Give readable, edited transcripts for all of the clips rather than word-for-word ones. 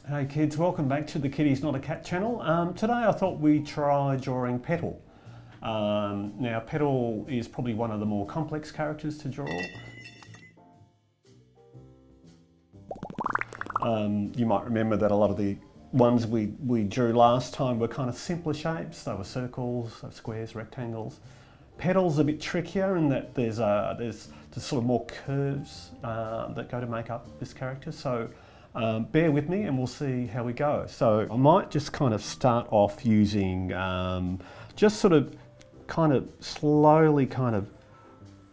Hey kids, welcome back to the Kitty's Not a Cat channel. Today I thought we'd try drawing Petal. Now Petal is probably one of the more complex characters to draw. You might remember that a lot of the ones we drew last time were kind of simpler shapes. They were circles, squares, rectangles. Petal's a bit trickier in that there's sort of more curves that go to make up this character. So bear with me and we'll see how we go. So I might just kind of start off using just sort of kind of slowly kind of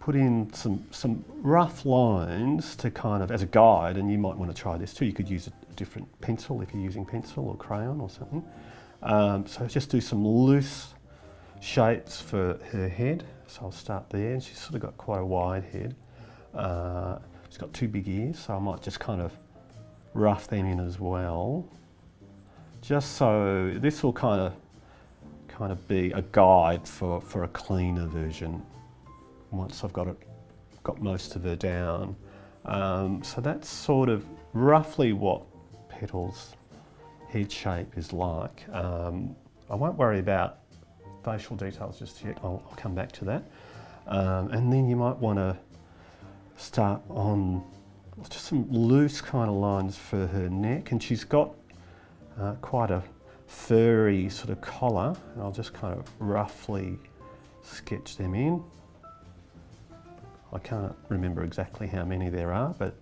put in some rough lines to kind of as a guide, and you might want to try this too. You could use a different pencil if you're using pencil or crayon or something. So just do some loose shapes for her head. So I'll start there, and she's sort of got quite a wide head. She's got two big ears, so I might just kind of rough them in as well, just so this will kind of be a guide for a cleaner version once I've got most of her down. So that's sort of roughly what Petal's head shape is like. I won't worry about facial details just yet. I'll come back to that. And then you might want to start on just some loose kind of lines for her neck, and she's got quite a furry sort of collar, and I'll just kind of roughly sketch them in. I can't remember exactly how many there are, but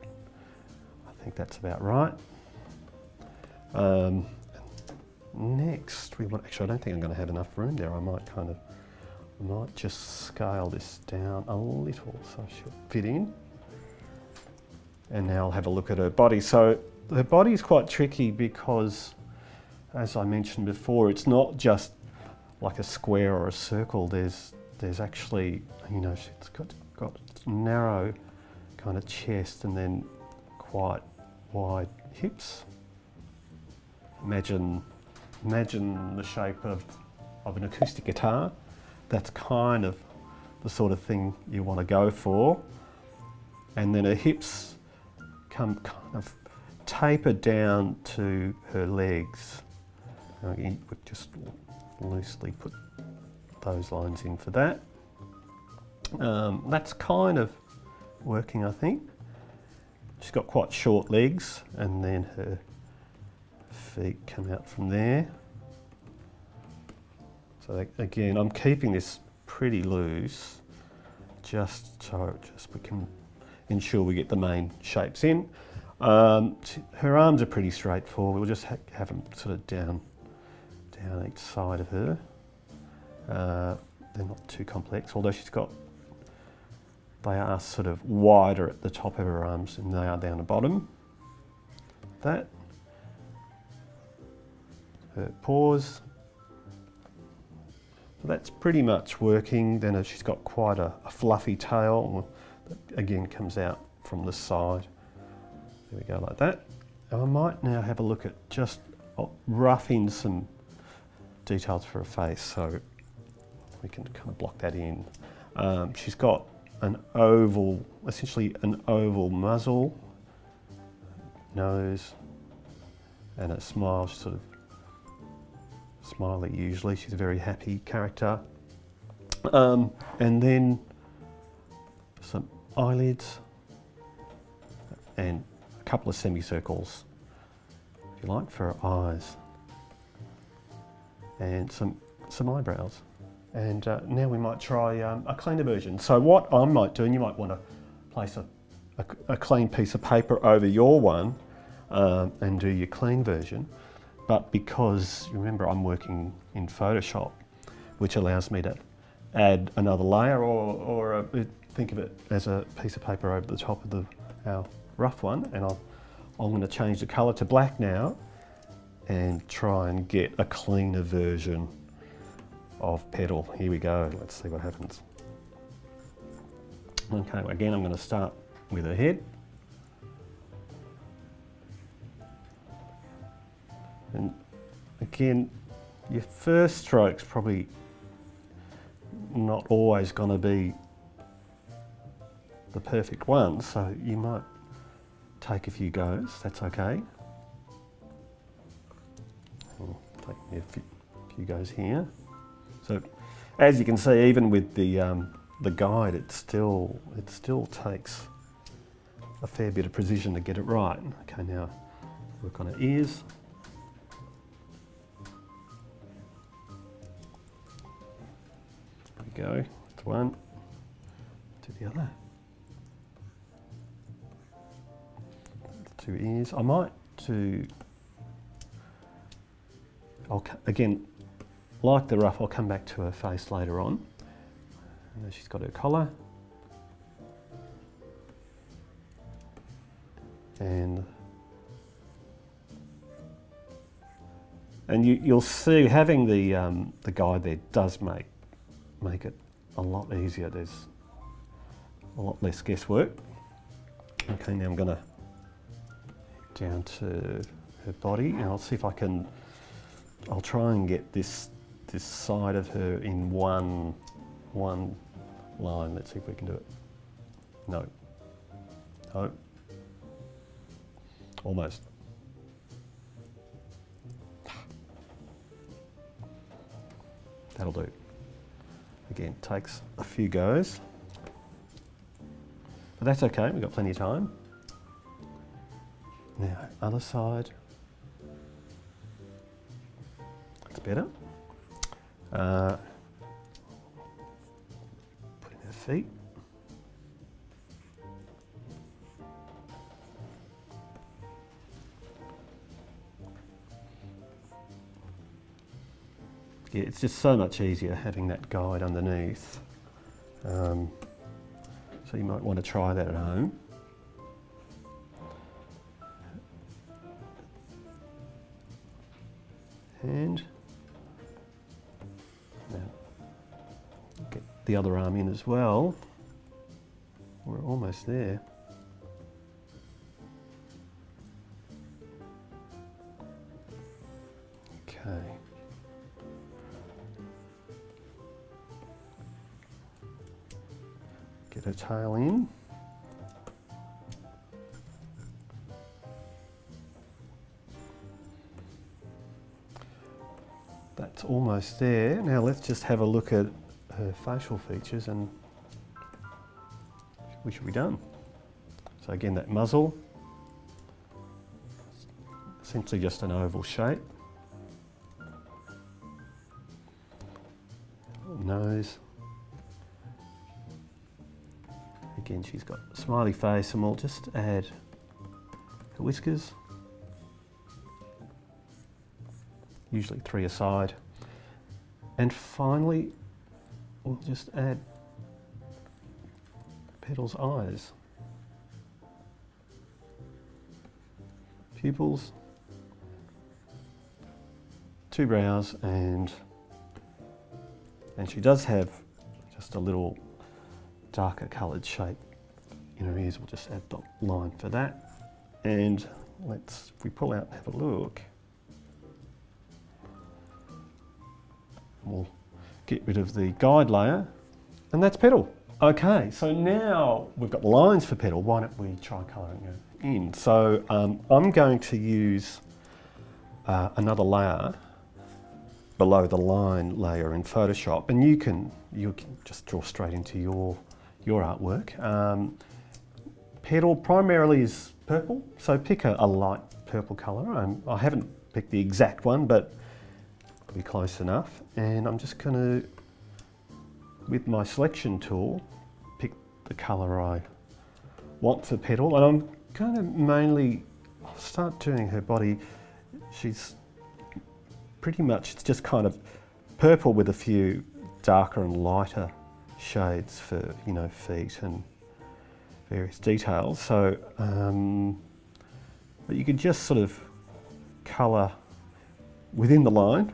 I think that's about right. Next, actually I don't think I'm going to have enough room there. I might just scale this down a little so she'll fit in. And now I'll have a look at her body. So her body is quite tricky because, as I mentioned before, it's not just like a square or a circle. There's actually, you know, she's got narrow kind of chest and then quite wide hips. Imagine the shape of an acoustic guitar. That's kind of the sort of thing you want to go for. And then her hips kind of taper down to her legs. Again, we just loosely put those lines in for that. That's kind of working, I think. She's got quite short legs, and then her feet come out from there. So again, I'm keeping this pretty loose, just so we can ensure we get the main shapes in. Her arms are pretty straightforward. We'll just have them sort of down each side of her. They're not too complex, although they are sort of wider at the top of her arms than they are down the bottom. That. Her paws. So that's pretty much working. Then she's got quite a fluffy tail that again comes out from the side. There we go, like that. And I might now have a look at just roughing some details for her face, so we can kind of block that in. She's got essentially an oval muzzle, nose, and a smile. She's sort of smiley usually. She's a very happy character. And then some eyelids and a couple of semicircles, if you like, for her eyes, and some eyebrows. And now we might try a cleaner version. So what I might do, and you might want to place a clean piece of paper over your one and do your clean version. But because, remember, I'm working in Photoshop, which allows me to add another layer or think of it as a piece of paper over the top of our rough one, and I'm going to change the colour to black now and try and get a cleaner version of Petal. Here we go, let's see what happens. Okay, again I'm going to start with her head. And again, your first stroke's probably not always going to be the perfect one, so you might take a few goes, that's okay. a few goes here. So as you can see, even with the guide, it still takes a fair bit of precision to get it right. Okay, now work on her ears. There we go. To one, to the other. Two ears. I might do. Again, like the rough, I'll come back to her face later on. And she's got her collar. And you'll see having the guide there does make it a lot easier. There's a lot less guesswork. Okay, now I'm going to down to her body, and I'll see if I can. I'll try and get this side of her in one line. Let's see if we can do it. No. No. Almost. That'll do. Again, takes a few goes. But that's okay, we've got plenty of time. Now, other side. That's better. Put in her feet. Yeah, it's just so much easier having that guide underneath. So you might want to try that at home. And now get the other arm in as well. We're almost there. Okay. Get her tail in. That's almost there. Now let's just have a look at her facial features and we should be done. So again, that muzzle, essentially just an oval shape. Nose. Again, she's got a smiley face, and we'll just add her whiskers. Usually 3 aside. And finally, we'll just add Petal's eyes. Pupils, 2 brows, and she does have just a little darker coloured shape in her ears. We'll just add the line for that. And if we pull out and have a look, we'll get rid of the guide layer, and that's Petal. Okay, so now we've got lines for Petal. Why don't we try colouring her in? So I'm going to use another layer below the line layer in Photoshop, and you can just draw straight into your artwork. Petal primarily is purple, so pick a light purple colour. I haven't picked the exact one, but it'll be close enough. And I'm just going to, with my selection tool, pick the colour I want for Petal. And I'm going to mainly start doing her body. She's pretty much, it's just kind of purple with a few darker and lighter shades for, you know, feet and various details. So, but you can just sort of colour within the line.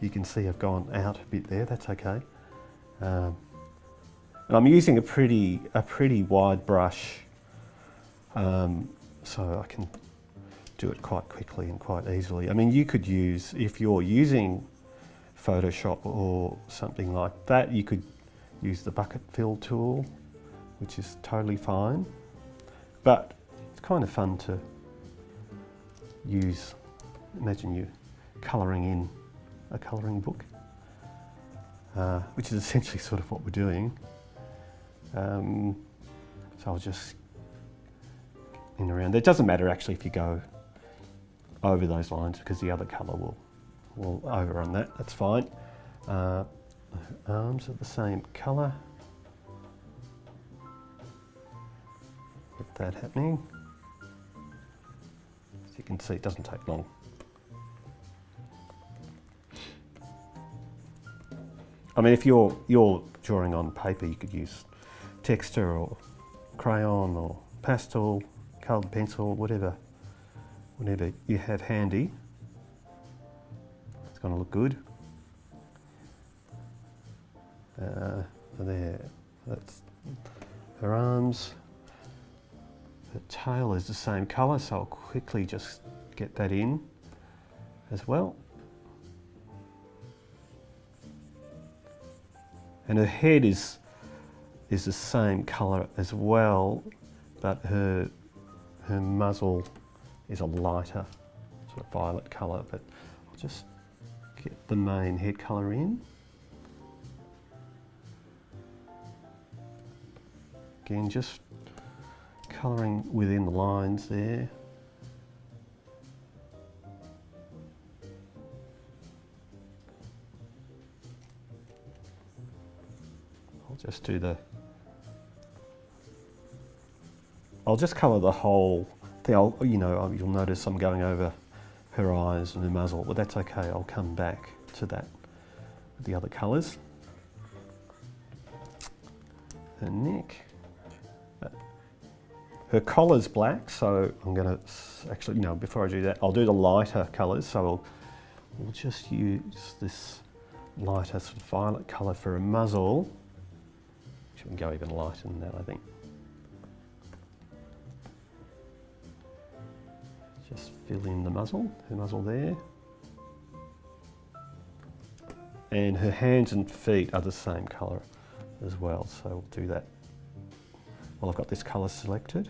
You can see I've gone out a bit there, that's okay. And I'm using a pretty wide brush, so I can do it quite quickly and quite easily. I mean, you could use, if you're using Photoshop or something like that, you could use the bucket fill tool, which is totally fine. But it's kind of fun to use. Imagine you're colouring in a colouring book, which is essentially sort of what we're doing. So I'll just in around. It doesn't matter actually if you go over those lines because the other colour will overrun that. That's fine. Arms are the same colour. Get that happening. As you can see, it doesn't take long. I mean, if you're drawing on paper, you could use texture or crayon or pastel, coloured pencil, whatever you have handy. It's going to look good. There, that's her arms. Her tail is the same colour, so I'll quickly just get that in as well. And her head is the same colour as well, but her muzzle is a lighter sort of violet colour, but I'll just get the main head colour in. Again, just colouring within the lines there. I'll just colour the whole thing. You'll notice I'm going over her eyes and her muzzle, but that's okay. I'll come back to that with the other colours. Her neck. Her collar's black, so I'm going to actually, before I do that, I'll do the lighter colours. So we'll just use this lighter sort of violet colour for a muzzle. We can go even lighter than that, I think. Just fill in the muzzle, her muzzle there. And her hands and feet are the same colour as well, so we'll do that. Well, I've got this colour selected.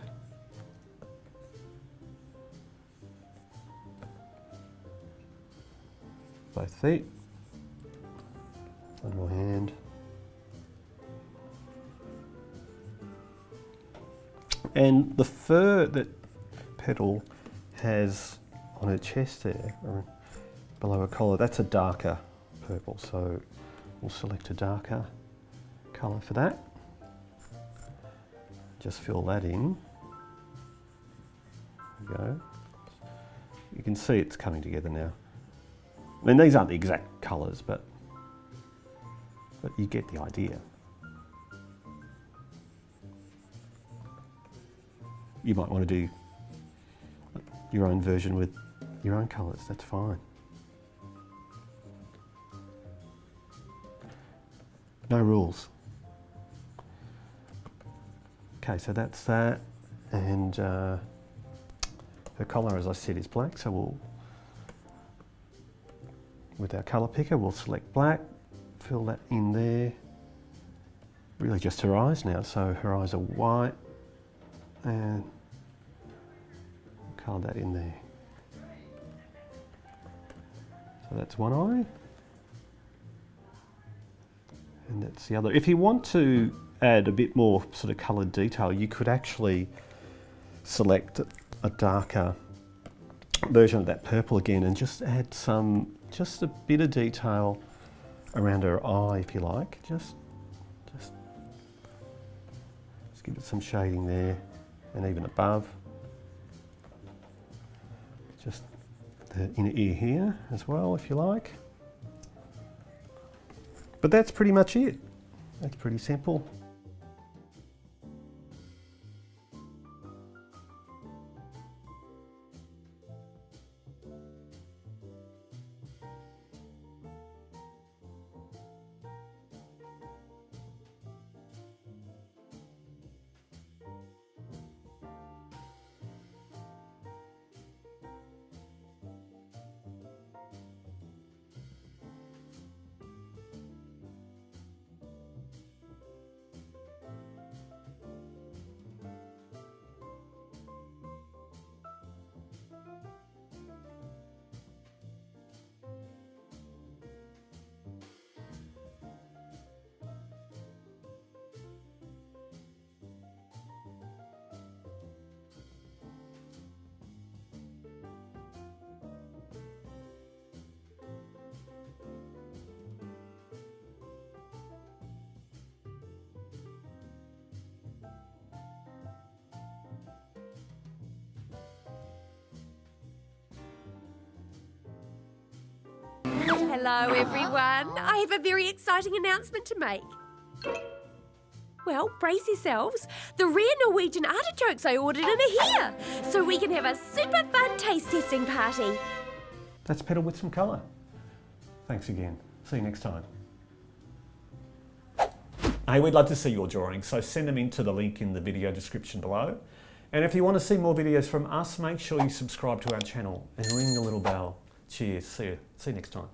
Both feet. One more hand. And the fur that Petal has on her chest there, or below her collar, that's a darker purple, so we'll select a darker colour for that. Just fill that in. There we go. You can see it's coming together now. I mean, these aren't the exact colours, but you get the idea. You might want to do your own version with your own colours, that's fine. No rules. Okay, so that's that, and her collar, as I said, is black, so with our colour picker, we'll select black, fill that in there. Really just her eyes now, so her eyes are white, and colour that in there. So that's one eye, and that's the other. If you want to add a bit more sort of coloured detail, you could actually select a darker version of that purple again and just add just a bit of detail around her eye, if you like. Just give it some shading there, and even above. Just the inner ear here as well, if you like. But that's pretty much it. That's pretty simple. Hello everyone. I have a very exciting announcement to make. Well, brace yourselves. The rare Norwegian artichokes I ordered in are here, so we can have a super fun taste testing party. That's Petal with some colour. Thanks again. See you next time. Hey, we'd love to see your drawings, so send them in to the link in the video description below. And if you want to see more videos from us, make sure you subscribe to our channel and ring the little bell. Cheers. See you next time.